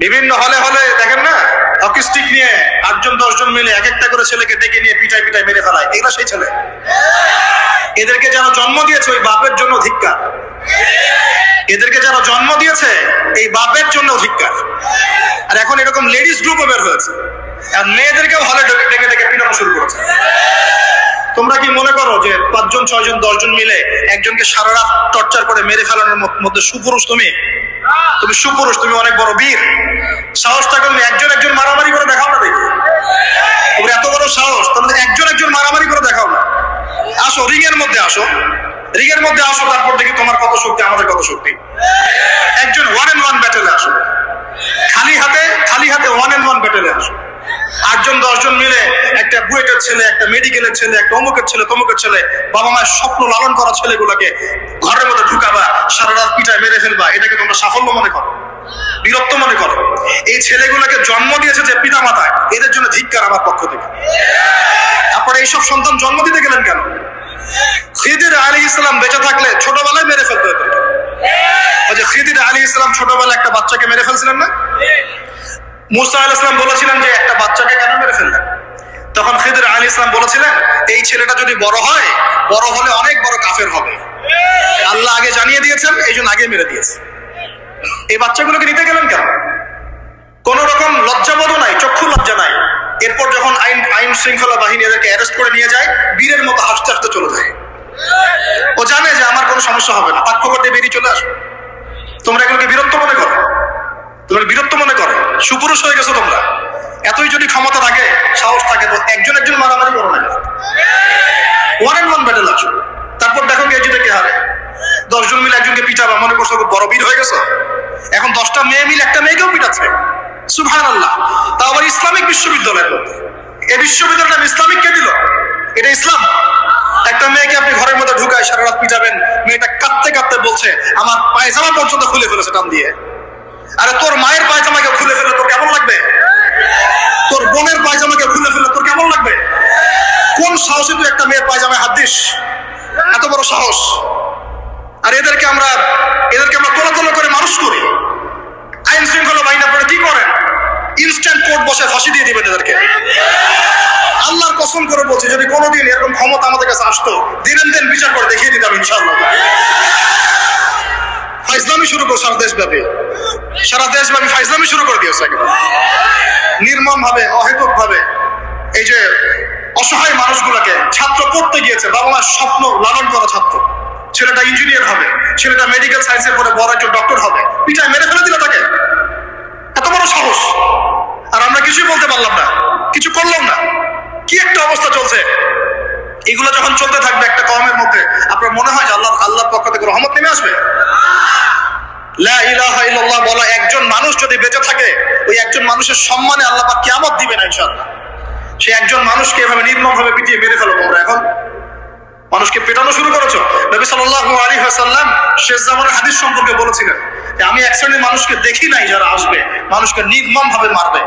বিভিন্ন হলে হলে দেখেন না, হকি স্টিক নিয়ে 8-10 জন মিলে এক একটা করে ছেলেকে ডেকে নিয়ে পিটাই পিটাই মেরে ফেলায়। এগুলো সেই ছেলে। এদেরকে যারা জন্ম দিয়েছে ওই বাপের জন্য ধিক্কার। এদেরকে যারা জন্ম দিয়েছে এই বাপের জন্য ধিক্কার। আর এখন এরকম লেডিস গ্রুপও বের হয়েছে, আর মেয়েদেরকেও হলে ডেকে ডেকে পিটানো শুরু করেছে। তোমরা কি মনে করো যে 5 জন 6 জন 10 জন মিলে একজনকে সারা রাত টর্চার করে মেরে ফেলানোর মধ্যে সুপুরুষ? তুমি সুপুরুষ, তুমি অনেক বড় বীর। সাহস থাকলে তুমি একজন একজন মারামারি করে দেখাও না, দেখি ওর এত বড় সাহস, তাহলে একজন একজন মারামারি করে দেখাও না। আসো রিং এর মধ্যে আসো, রিং এর মধ্যে আসো, তারপর দেখি তোমার কত শক্তি আমাদের কত শক্তি। একজন 1-on-1 ব্যাটেলে আসো, খালি হাতে 1-on-1 ব্যাটেলে আসো। 8 জন 10 জন মিলে একটা বুয়েটের ছেলে, একটা মেডিকেলের ছেলে, একটা অমুকের ছেলে, তমুকের ছেলে, বাবা মায়ের স্বপ্ন লালন করা ছেলেগুলোকে ঘরের মধ্যে ঢুকাবা, সারা রাত পিটায় মেরে ফেলবা। এটাকে তোমরা সাফল্য মনে করো, বীরত্ব মনে করো? এই ছেলেগুলোকে জন্ম দিয়েছে যে পিতা মাতা, এদের জন্য ধিক্কার আমার পক্ষ থেকে। আপনারা এইসব সন্তান জন্ম দিতে গেলেন কেন? খিদির আলাইহিস সালাম বেঁচে থাকলে ছোটবেলায় মেরে ফেলতো এদেরকে। ওই যে খিদির আলাইহিস সালাম ছোটবেলায় একটা বাচ্চাকে মেরে ফেলছিলেন না? মুসা আলাইহিস সালাম বলেছিলেন যে একটা বাচ্চাকে কেন মেরে ফেললেন? তখন খিদির আলাইহিস সালাম বলেছিলেন এই ছেলেটা যদি বড় হয়, বড় হলে অনেক বড় কাফের হবে। আল্লাহ আগে জানিয়ে দিয়েছেন, এই জন্য আগে মেরে দিয়েছে। এই বাচ্চাগুলোকে নিতে গেলেন কেন? কোন রকম লজ্জাবোধ নাই, চক্ষু লজ্জা নাই। এরপর যখন আইন শৃঙ্খলা বাহিনী এদেরকে অ্যারেস্ট করে নিয়ে যায়, বীরের মতো হাসতে হাসতে চলে যায়। ও জানে যে আমার কোনো সমস্যা হবে না, পাক খবর দিয়ে বেরিয়ে চলে আসবে। তোমরা এগুলোকে বীরত্ব মনে করো? তোমরা বীরত্ব মনে করো? সুপুরুষ হয়ে গেছো তোমরা। এতই যদি ক্ষমতা থাকে, সাহস থাকে, তো একজন একজন মারামারি করো না, 1-on-1 ব্যাটেল আসো। তারপর দেখো কে জিতে কে হারে। 10 জন মিলে একজনকে পিটাবা, মনে করছো বড় বীর হয়ে গেছো? এখন 10টা মেয়ে মিলে একটা মেয়েকেও পিটাচ্ছে, সুবহানাল্লাহ। তাও আবার ইসলামিক বিশ্ববিদ্যালয়ের মধ্যে। এই বিশ্ববিদ্যালয়টা ইসলামিক কে দিল? এটা ইসলাম? একটা মেয়েকে আপনি ঘরের মধ্যে ঢুকায় সারা রাত পিটাবেন, মেয়েটা কাঁদতে কাঁদতে বলছে আমার পায়জামা পর্যন্ত খুলে ফেলেছে টান দিয়ে। আরে তোর মায়ের পায়জামাকে খুলে ফেলে তোর কেমন লাগবে? তোর বোনের পায়জামাকে খুলে ফেলে তোর কেমন লাগবে? কোন সাহসে তুই একটা মেয়ের পায়জামায় হাত দিস? এত বড় সাহস! আর এদেরকে আমরা তোলা তোলা করে মানুষ করি। আইন শৃঙ্খলা বাহিনী আপনারা কি করেন? ইনস্ট্যান্ট কোর্ট বসে ফাঁসি দিয়ে দিবেন এদেরকে। আল্লাহর কসম করে বলছি, যদি কোনোদিন এরকম ক্ষমতা আমাদের কাছে আসতো, দিনের দিন বিচার করে দেখিয়ে দিতাম ইনশাআল্লাহ। ফাইজলামি শুরু করে সারা দেশব্যাপী ফাইজলামি শুরু করে দিয়েছে নির্মম ভাবে, অহেতুক ভাবে। এই যে অসহায় মানুষগুলোকে, ছাত্র পড়তে গিয়েছে, বাবা মার স্বপ্ন লালন করা ছাত্র, ছেলেটা ইঞ্জিনিয়ার হবে, ছেলেটা মেডিকেল সায়েন্সে পড়ে বড় একজন ডক্টর হবে, পিটায় মেরে ফেলে দিল তাকে। এত বড় সাহস! আর আমরা কিছুই বলতে পারলাম না, কিছু করলাম না। কি একটা অবস্থা চলছে! এগুলো যখন চলতে থাকবে একটা কওমের মধ্যে, আপনার মনে হয় যে আল্লাহর পক্ষ থেকে রহমত নেমে আসবে? লা ইলাহা ইল্লাল্লাহ বলা একজন মানুষ যদি বেঁচে থাকে, ওই একজন মানুষের সম্মানে আল্লাহ পাক কিয়ামত দিবে না ইনশাআল্লাহ। সে একজন মানুষকে এভাবে নির্মম ভাবে পিটিয়ে মেরে ফেলো তোমরা। এখন মানুষকে পেটানো শুরু করেছো। নবী সাল্লাল্লাহু আলাইহি ওয়াসাল্লাম শেষ জামানের হাদিস সম্পর্কে বলেছিলেন যে আমি এক শ্রেণীর মানুষকে দেখি নাই যারা আসবে মানুষকে নির্মম ভাবে মারবে,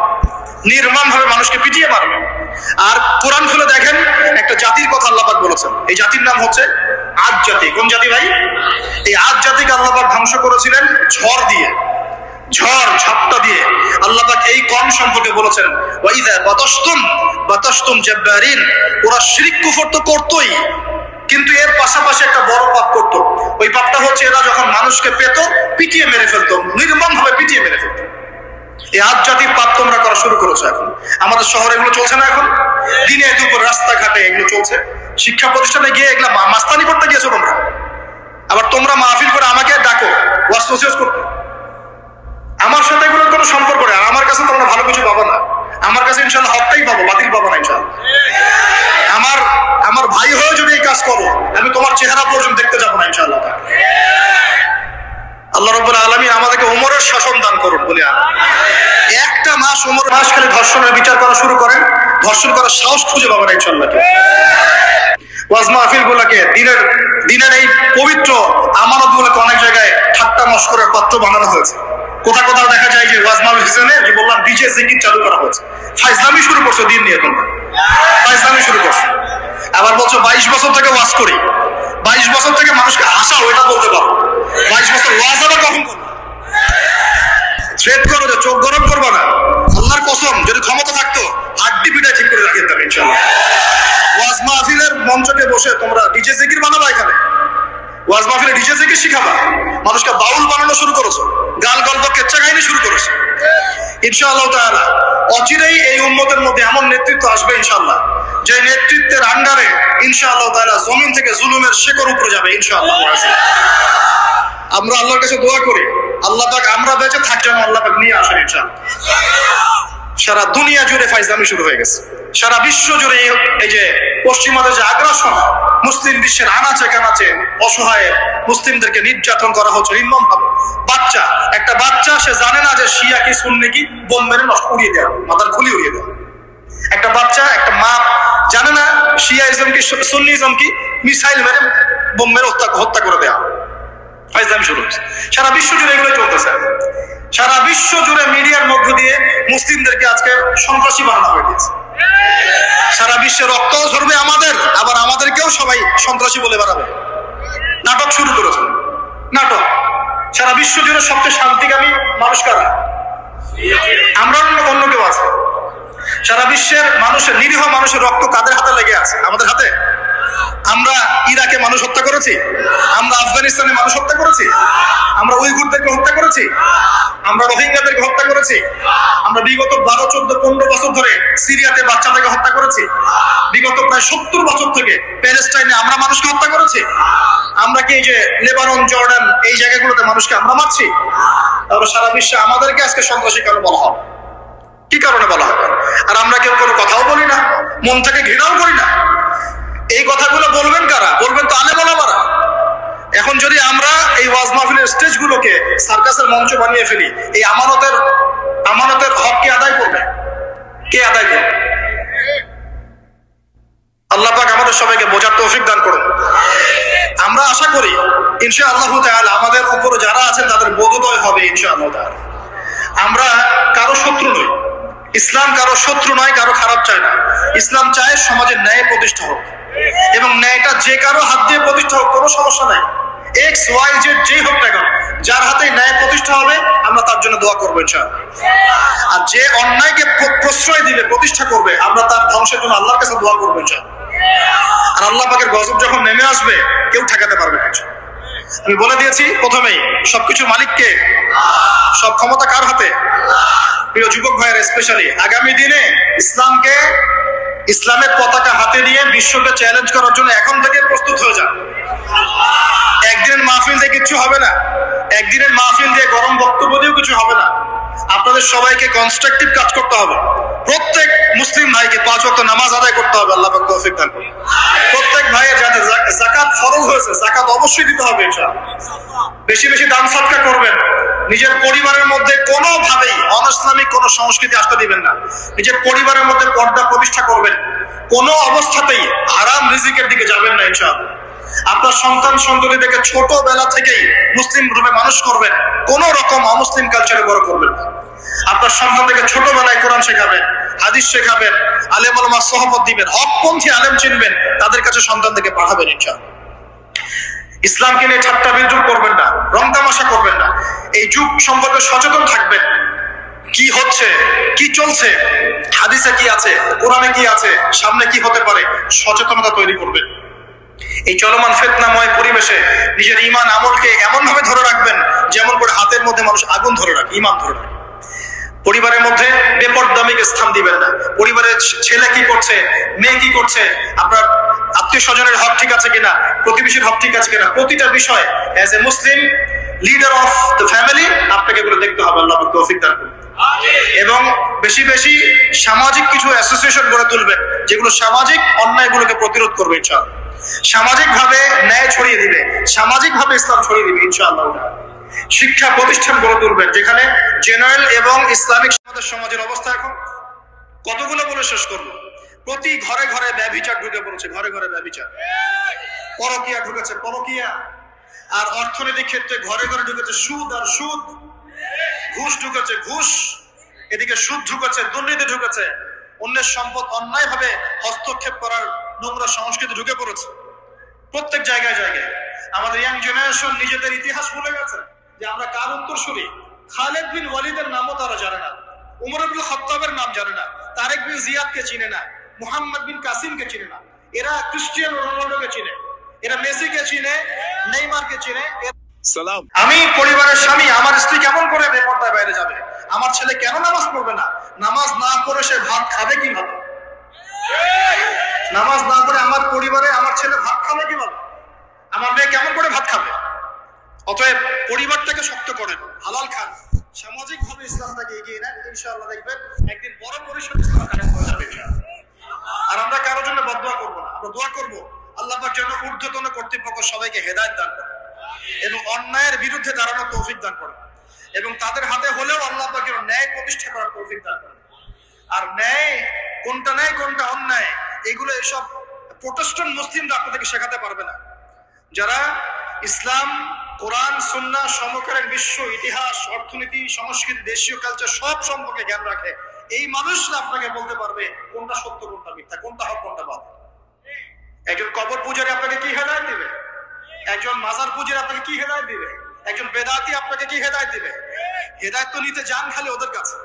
নির্মম ভাবে মানুষকে পিটিয়ে মারবে। আর কোরআন খুলে দেখেন, একটা জাতির কথা আল্লাহ পাক বলেছেন। এই জাতির নাম হচ্ছে আদ জাতি। কোন জাতি ভাই? এই আদ জাতিকে আল্লাহ পাক ধ্বংস করেছিলেন ঝড় দিয়ে, ঝাপটা দিয়ে। আল্লাহ পাক এই কওম সম্পর্কে বলেছেন ওয়াইযা বাতাসতুম জাব্বারিন। ওরা শিরক কুফর তো করতোই, কিন্তু এর পাশাপাশি একটা বড় পাপ করতো। ওই পাপটা হচ্ছে এরা যখন মানুষকে পেত, পিটিয়ে মেরে ফেলতো, নির্মম ভাবে পিটিয়ে মেরে ফেলতো। এই আদ জাতির পাপ তোমরা করা শুরু করেছো। এখন আমাদের শহরে এগুলো চলছে না? এখন দিনে দুপুর রাস্তাঘাটে এগুলো চলছে। শিক্ষা প্রতিষ্ঠানে গিয়ে এগুলা মাস্তানি করতে গিয়েছো তোমরা। আবার তোমরা মাহফিল করে আমাকে ডাকো ওয়াজ নসিহত করতে। আমার সাথে এগুলোর কোনো সম্পর্ক নেই। আর আমার কাছে তোমরা ভালো কিছু পাবো না। আমার কাছে ইনশাআল্লাহ হকটাই পাবো, বাতিল পাবো না ইনশাআল্লাহ। আমার ভাই হয়ে যদি এই কাজ করো, আমি তোমার চেহারা পর্যন্ত দেখতে যাবো না ইনশাআল্লাহ। আল্লাহ রাব্বুল আলামিন আমাদেরকে ওমরের শাসন দান করুন বলে একটা মাস খালি ধর্ষণের বিচার করা শুরু করেন, ধর্ষণ করার সাহস খুঁজে পাবেন ইনশাআল্লাহ। ওয়াজ মাহফিল গুলাকে, দিনের এই পবিত্র আমানত গুলাকে অনেক জায়গায় ঠাট্টা মশকরার পাত্র বানানো হয়েছে। কোথাও দেখা যায় যে ওয়াজ মাহফিল হিসেবে যে বললাম ডিজে জিকির চালু করা হয়েছে। ফাইজলামি শুরু করছো দিন নিয়ে, তোমরা ফাইজলামি শুরু করছো। আবার বলছো 22 বছর থেকে ওয়াজ করি, 22 বছর থেকে মানুষকে হাসাও, এটা বলতে পারো। 22 বছর ওয়াজ আবার কখন করবো? মঞ্চকে বসে তোমরা ডিজে জিকির বানাবা, এখানে ওয়াজ মাহফিলে ডিজে জিকির শিখাবা, মানুষকে বাউল বানানো শুরু করেছো, গাল গল্প কেচ্চা কাহিনী শুরু করেছো। ইনশাআল্লাহ তাআলা অচিরেই এই উম্মতের মধ্যে এমন নেতৃত্ব আসবে ইনশাআল্লাহ, যে নেতৃত্বের আন্ডারে ইনশাআল্লাহ তাআলা জমিন থেকে জুলুমের শেকড় উপরে যাবে ইনশাআল্লাহ। আমরা আল্লাহর কাছে দোয়া করি, আল্লাহ পাক আমরা বেঁচে থাকার জন্য আল্লাহ পাক নিয়ে আসেন ইনশাআল্লাহ। সারা দুনিয়া জুড়ে ফাইজলামি শুরু হয়ে গেছে, সারা বিশ্ব জুড়ে এই যে পশ্চিমাদের যে আগ্রাসন, মুসলিম বিশ্বের আনাচে কানাচে অসহায় মুসলিমদেরকে নির্যাতন করা হচ্ছে নির্মম ভাবে। বাচ্চা, একটা বাচ্চা সে জানে না যে শিয়া কি সুন্নি কি, বোম মেরে নষ্ট উড়িয়ে দেওয়া, মাথার খুলি উড়িয়ে দেওয়া। একটা বাচ্চা, একটা মা জানে না শিয়াইজম কি সুন্নিজম কি, মিসাইল মেরে বোম মেরে হত্যা করে দেওয়া। ফাইজলামি শুরু হচ্ছে সারা বিশ্ব জুড়ে, এগুলো চলতেছে সারা বিশ্ব জুড়ে। মিডিয়ার মধ্য দিয়ে মুসলিমদেরকে আজকে সন্ত্রাসী বানানো হয়ে গেছে। সারা বিশ্বে রক্তও ঝরবে আমাদের, আবার আমাদেরকেও সবাই সন্ত্রাসী বলে বাড়াবে। নাটক শুরু করেছে, নাটক। সারা বিশ্ব জুড়ে সবচেয়ে শান্তিকামী মানুষ কারা? আমরা, অন্য কেউ আছে? সারা বিশ্বের মানুষের, নিরীহ মানুষের রক্ত কাদের হাতে লেগে আছে? আমাদের হাতে। আমরা ইরাকে মানুষ হত্যা করেছি, আমরা আফগানিস্তানে মানুষ হত্যা করেছি, আমরা উইঘুরদেরকে হত্যা করেছি, আমরা রোহিঙ্গাদেরকে হত্যা করেছি, আমরা বিগত 12, 14, 15 বছর ধরে সিরিয়াতে বাচ্চাদেরকে হত্যা করেছি, বিগত প্রায় 70 বছর থেকে প্যালেস্টাইনে আমরা মানুষকে হত্যা করেছি। আমরা কি এই যে লেবানন, জর্ডান এই জায়গাগুলোতে মানুষকে আমরা মারছি? তাহলে সারা বিশ্বে আমাদেরকে আজকে সন্ত্রাসী কেন বলা হয়? কি কারণে বলা হয়? আর আমরা কেউ কোনো কথাও বলি না, মন থেকে ঘৃণাও করি না। এই কথাগুলো বলবেন কারা? বলবেন তো আলেম ওলামারা। এখন যদি আমরা এই ওয়াজ মাহফিলের স্টেজগুলোকে সার্কাসের মঞ্চ বানিয়ে ফেলি, এই আমানতের হক কে আদায় করবে? কে আদায় করবে? আল্লাহ পাক আমাদের সবাইকে বোঝার তৌফিক দান করুন। আমরা আশা করি ইনশাআল্লাহ তাআলা আমাদের উপর যারা আছেন তাদের বোধোদয় হবে ইনশাআল্লাহ তাআলা। আমরা কারো শত্রু নই, ইসলাম কারো শত্রু নয়, কারো খারাপ চায় না। ইসলাম চায় সমাজের ন্যায় প্রতিষ্ঠা হোক, এবং ন্যায়টা যে কারো হাত দিয়ে প্রতিষ্ঠা হোক, কোনো সমস্যা নাই। এক্স ওয়াই জেড যেই হোক না কেন, যার হাতে ন্যায় প্রতিষ্ঠা হবে আমরা তার জন্য দোয়া করবো ইনশাআল্লাহ। আর যে অন্যায়কে প্রশ্রয় দিবে, প্রতিষ্ঠা করবে, আমরা তার ধ্বংসের জন্য আল্লাহর কাছে দোয়া করবো ইনশাআল্লাহ। আর আল্লাহ পাকের গজব যখন নেমে আসবে কেউ ঠেকাতে পারবে না। আমি বলে দিয়েছি প্রথমেই, সবকিছু মালিককে, সব ক্ষমতা কার হাতে? প্রিয় যুবক ভাইয়ের স্পেশালি আগামী দিনে ইসলামের পতাকা হাতে নিয়ে বিশ্বকে চ্যালেঞ্জ করার জন্য এখন থেকে প্রস্তুত হয়ে যান। একদিনের মাহফিল দিয়ে কিছু হবে না, একদিনের মাহফিল দিয়ে গরম বক্তব্য দিয়েও কিছু হবে না। আপনাদের সবাইকে কনস্ট্রাকটিভ কাজ করতে হবে। প্রত্যেক মুসলিম ভাইকে 5 ওয়াক্ত নামাজ আদায় করতে হবে, আল্লাহ পাক তৌফিক দান করুন। প্রত্যেক ভাইয়ের যাদের যাকাত ফরজ হয়েছে, যাকাত অবশ্যই দিতে হবে ইনশাআল্লাহ। বেশি বেশি দান সদকা করবেন। নিজের পরিবারের মধ্যে কোনোভাবেই অনইসলামিক কোনো সংস্কৃতি আসতে দিবেন না। নিজের পরিবারের মধ্যে পর্দা প্রতিষ্ঠা করবেন। কোনো অবস্থাতেই হারাম রিজিকের দিকে যাবেন না ইনশাআল্লাহ। আপনার সন্তান সন্ততিদেরকে ছোটবেলা থেকেই মুসলিম রূপে মানুষ করবেন, কোন রকম অমুসলিম কালচারে বড় করবেন। আপনার সন্তানদেরকে ছোটবেলায় কোরআন শেখাবেন, হাদিস শেখাবেন, আলেম ওলামা সোহবত দিবেন, হকপন্থী আলেম চিনবেন, তাদের কাছে সন্তানদেরকে পাঠাবেন ইনশাআল্লাহ। ইসলামকে নিয়ে ঠাট্টা বিদ্রুপ করবেন না, রং তামাশা করবেন না। এই যুগ সম্পর্কে সচেতন থাকবেন। কি হচ্ছে, কি চলছে, হাদিসে কি আছে, কোরআনে কি আছে, সামনে কি হতে পারে, সচেতনতা তৈরি করবেন। এই চলমান ফিতনাময় পরিবেশে নিজের ঈমান আমলকে এমন ভাবে ধরে রাখবেন যেমন করে হাতের মধ্যে মানুষ আগুন ধরে রাখে, ঈমান ধরে রাখে। পরিবারের মধ্যে বেপরদামিকে স্থান দিবেন না। পরিবারের ছেলে কি করছে, মেয়ে কি করছে, আপনার আত্মীয় স্বজনের হক ঠিক আছে কিনা, প্রতিবেশীর হক ঠিক আছে কিনা, প্রতিটা বিষয় as a Muslim leader of the family আপনাকে এগুলো দেখতে হবে। আল্লাহ তৌফিক দান করুন। এবং বেশি বেশি সামাজিক কিছু অ্যাসোসিয়েশন গড়ে তুলবেন যেগুলো সামাজিক অন্যায়গুলোকে প্রতিরোধ করবে ইনশাআল্লাহ। সামাজিক ভাবে ন্যায় ছড়িয়ে দিবে, সামাজিক ভাবে ইসলাম ছড়িয়ে দিবে ইনশাআল্লাহ। শিক্ষা প্রতিষ্ঠান গড়ে তুলবেন যেখানে জেনারেল এবং ইসলামিক সমাজের অবস্থা এখন কতগুলো বলে শেষ করবো। প্রতি ঘরে ঘরে ব্যভিচার ঢুকে পড়েছে, ঘরে ঘরে ব্যভিচার, পরকিয়া ঢুকেছে, পরকিয়া। আর অর্থনৈতিক ক্ষেত্রে ঘরে ঘরে ঢুকেছে সুদ আর সুদ, ঘুষ ঢুকেছে ঘুষ, এদিকে সুদ ঢুকেছে, দুর্নীতি ঢুকেছে, অন্যের সম্পদ অন্যায় ভাবে হস্তক্ষেপ করার নোংরা সংস্কৃতি ঢুকে পড়েছে প্রত্যেক জায়গায় জায়গায়। আমাদের ইয়াং জেনারেশন নিজেদের ইতিহাস ভুলে গেছে যে আমরা কার উত্তরসূরি। খালেদ বিন ওয়ালিদের নামও তারা জানে না, উমর ইবনে খাত্তাবের নাম জানে না, তারেক বিন জিয়াদকে চিনে না, মুহাম্মদ বিন কাসিমকে চিনে না। এরা ক্রিস্টিয়ানো রোনাল্ডোকে চিনে, এরা মেসিকে চিনে, নেইমারকে চিনে। সালাম। আমি পরিবারের স্বামী, আমার স্ত্রী কেমন করে বেপরদায় বাইরে যাবে? আমার ছেলে কেন নামাজ পড়বে না? নামাজ না করে সে ভাত খাবে কিভাবে? নামাজ না করে আমার পরিবারে আমার ছেলে ভাত খাবে কিভাবে? আমার মেয়ে কেমন করে ভাত খাবে? অতএব পরিবারটাকে শক্ত করেন, হালাল খান, সামাজিক ভাবে ইসলামটাকে এগিয়ে নেন, ইনশাআল্লাহ দেখবেন একদিন বড় পরিসরে ইসলাম কায়েম হয়ে যাবে। আর আমরা কারোর জন্য বদদোয়া করব না, আমরা দোয়া করব আল্লাহ পাক যেন ঊর্ধ্বতন কর্তৃপক্ষ সবাইকে হেদায়েত দান করে এবং অন্যায়ের বিরুদ্ধে দাঁড়ানোর তৌফিক দান করে এবং তাদের হাতে হলেও আল্লাহ পাক যেন ন্যায় প্রতিষ্ঠা করার তৌফিক দান করে। আর ন্যায় কোনটা ন্যায় কোনটা অন্যায় এগুলো এসব প্রোটেস্ট্যান্ট মুসলিমরা আপনাদেরকে শেখাতে পারবে না। যারা ইসলাম, কোরআন, সুন্নাহ, সমকালীন বিশ্ব ইতিহাস, অর্থনীতি, সংস্কৃতি, দেশীয় কালচার সব সম্পর্কে জ্ঞান রাখে, এই মানুষরা আপনাকে বলতে পারবে কোনটা সত্য কোনটা মিথ্যা, কোনটা হক কোনটা বাতিল। একজন কবর পূজারী আপনাকে কি হেদায়েত দিবে? একজন মাজার পূজারী আপনাকে কি হেদায়েত দিবে? একজন বেদাতি আপনাকে কি হেদায়েত দিবে? হেদায়েত তো নিতে যান খালি ওদের কাছে,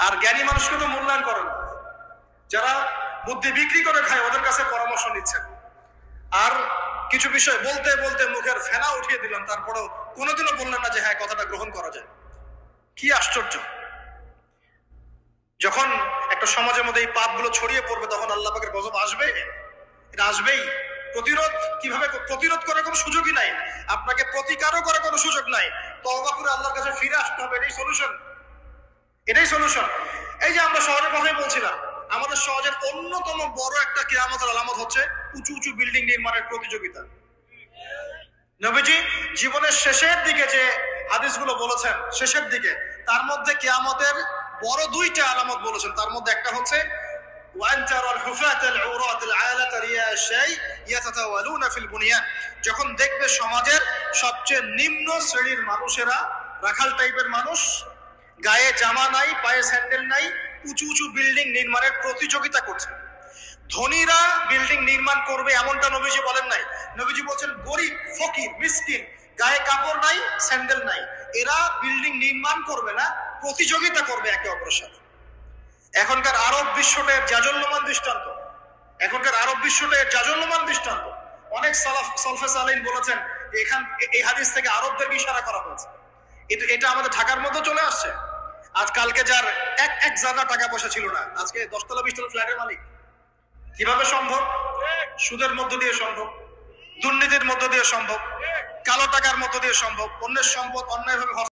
আর জ্ঞানী মানুষকে তো মূল্যায়ন করেন না। যারা বুদ্ধি বিক্রি করে খায় ওদের কাছে পরামর্শ নিচ্ছেন। আর কিছু বিষয় বলতে বলতে মুখের ফেনা উঠিয়ে দিলাম, তারপরেও কোনোদিনও বললেন না যে হ্যাঁ কথাটা গ্রহণ করা যায়। কি আশ্চর্য! যখন একটা সমাজের মধ্যে এই পাপগুলো ছড়িয়ে পড়বে তখন আল্লাহ পাকের গজব আসবে, এটা আসবেই। প্রতিরোধ কিভাবে? প্রতিরোধ করার কোনো সুযোগই নাই, আপনাকে প্রতিকারও করার কোনো সুযোগ নাই। তওবা করে আল্লাহর কাছে ফিরে আসতে হবে, এটাই সলিউশন, এটাই সলিউশন। এই যে আমরা শহরের কথাই বলছিলাম, আমাদের সমাজের অন্যতম বড় একটা কিয়ামতের আলামত হচ্ছে উঁচু উঁচু বিল্ডিং নির্মাণের প্রতিযোগিতা। নবীজি জীবনের শেষের দিকে যে হাদিসগুলো বলেছেন, শেষের দিকে, তার মধ্যে কিয়ামতের বড় দুইটা আলামত বলেছেন। তার মধ্যে একটা হচ্ছে যখন দেখবে সমাজের সবচেয়ে নিম্ন শ্রেণীর মানুষেরা, রাখাল টাইপের মানুষ, গায়ে জামা নাই, পায়ে স্যান্ডেল নাই, উঁচু উঁচু বিল্ডিং নির্মাণের প্রতিযোগিতা করছে। ধনীরা বিল্ডিং নির্মাণ করবে এমনটা নবীজি বলেন নাই। নবীজি বলছেন গরিব, ফকির, মিসকিন, গায়ে কাপড় নাই, স্যান্ডেল নাই, এরা বিল্ডিং নির্মাণ করবে না, প্রতিযোগিতা করবে একে অপরের সাথে। এখনকার আরব বিশ্বটার জাজল্যমান দৃষ্টান্ত, এখনকার আরব বিশ্বটার জাজল্যমান দৃষ্টান্ত। অনেক সালফে সালেহিন বলেছেন এখান এই হাদিস থেকে আরবদেরকে ইশারা করা হয়েছে। এটা আমাদের ঢাকার মধ্যে চলে আসছে। আজ কালকে যার এক জায়গা টাকা পয়সা ছিল না, আজকে 10 তলা 20 তলা ফ্ল্যাটের মালিক। কিভাবে সম্ভব? সুদের মধ্য দিয়ে সম্ভব, দুর্নীতির মধ্য দিয়ে সম্ভব, কালো টাকার মধ্য দিয়ে সম্ভব, অন্যের সম্পদ অন্যায়ভাবে